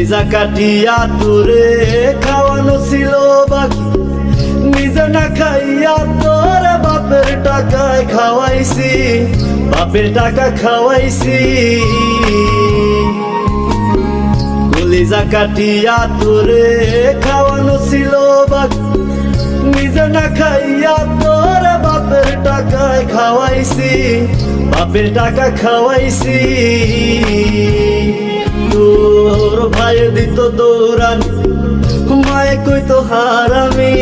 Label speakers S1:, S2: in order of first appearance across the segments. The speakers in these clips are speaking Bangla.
S1: কলিজা কাটিয়া তোরে খাওয়ানো ছিল বাকি, নিজে না খাইয়া তোর বাপের টাকায় খাওয়াইছি, বাপের টাকা খাওয়াইছি। কলিজা কাটিয়া তোরে খাওয়ানো ছিল বাকি, নিজে না খাইয়া তোর বাপের টাকায় খাওয়াইছি, বাপের টাকা খাওয়াইছি। তোর ভাই দিত দৌড়ানি, মায়ে কইতো হারামি,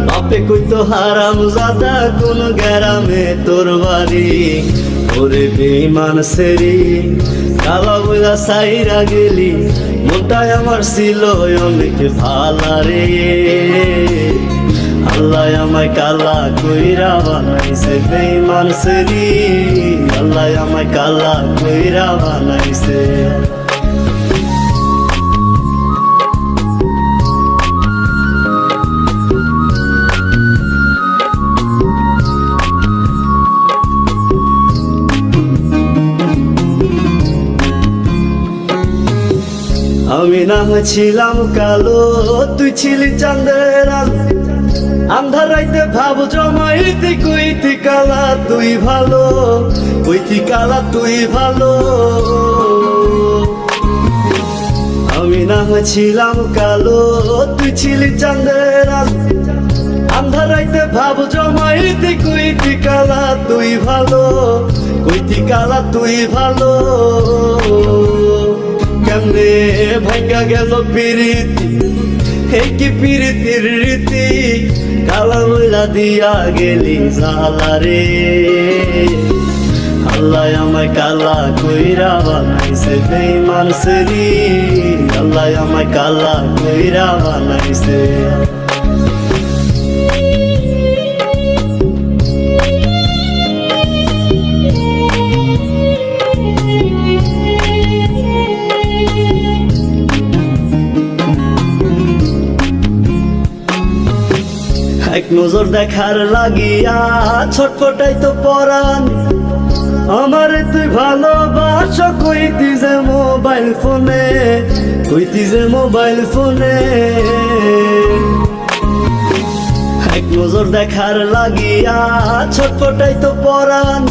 S1: বাপে কইতো হারাম জাদা, কোন গ্রামে তোর বাড়ি। ওরে বেঈমান সেরি কালা বইলা সাইরা গেলি, মনটাই আমার ছিল অনেক ভালা রে। আল্লাহ আমায় কালা কইরা বানাইছে বেঈমান সেরি, আল্লাহ আমায় কালা কইরা বানাইছে। আমি না হয়েছিলাম কালো, তুই ছিলি চাঁদের আলো, আন্ধার রাইতে ভাব জমাইতি, কইতি কালা তুই ভালো, কইতি কালা তুই ভালো। আমি না হয়েছিলাম কালো, তুই ছিলি চাঁদের আলো, আন্ধার রাইতে ভাব জমাইতি, কইতি কালা তুই ভালো, কইতি কালা তুই ভালো। কেমনে ভাঙ্গা গেল প্রীতি, হে কি প্রীতির রীতি, কালা বইলা দিয়া গেলি জালা রে। আল্লাহ আমায় কালা কইরা বানাইছে বেঈমান সেরি, আল্লাহ আমায় কালা কইরা বানাইছে। এক নজর দেখার লাগিয়া ছটফটাই তো পরাণ, আমারে তুই ভালোবাস কইতি যে মোবাইল ফোনে, কইতি যে মোবাইল ফোনে। এক নজর দেখার লাগিয়া ছটফটাই তো পরাণ,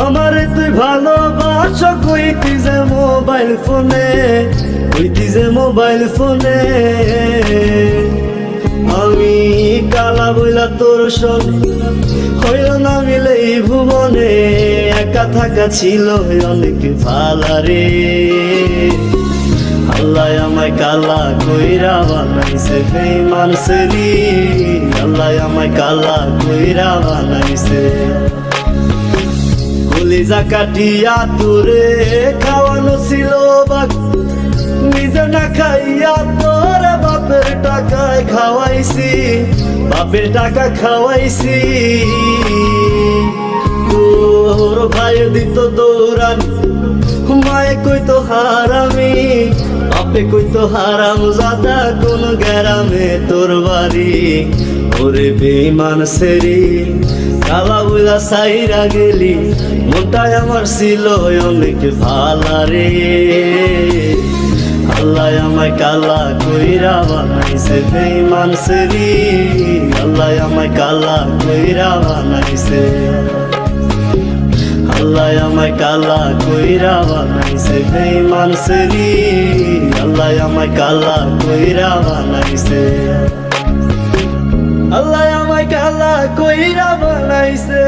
S1: আমারে তুই ভালোবাস কইতি যে মোবাইল ফোনে, কইতি যে মোবাইল ফোনে। আমি কালা বইলা তোর সনে হইল না মিলে এই ভুবনে, একা থাকা ছিল অনেক ভালা রে। আল্লাহ আমায় কালা কইরা বানাইছে বেঈমান সেরি, আল্লাহ আমায় কালা কইরা বানাইছে। কলিজা কাটিয়া তোরে খাওয়ানো ছিল বাকি, নিজে না খাইয়া তোর বাপের টাকায় খাওয়াইছি, বাপের টাকা খাওয়াইছি। তোর ভাই দিত দৌড়ানি, মায়ে কইতো হারামি, বাপে কইতো হারাম জাদা, কোন গ্রামে তোর বাড়ি। ওরে বেঈমান সেরি কালা বইলা সাইরা গেলি, মনটাই আমার ছিল অনেক ভালা রে। আল্লাহ আমায় কালা কইরা বানাইছে বেঈমান সেরি, আল্লাহ আমায় কালা কইরা বানাইছে। আল্লাহ আমায় কালা কইরা বানাইছে বেঈমান সেরি, আল্লাহ আমায় কালা কইরা বানাইছে। আল্লাহ আমায় কালা কইরা বানাইছে।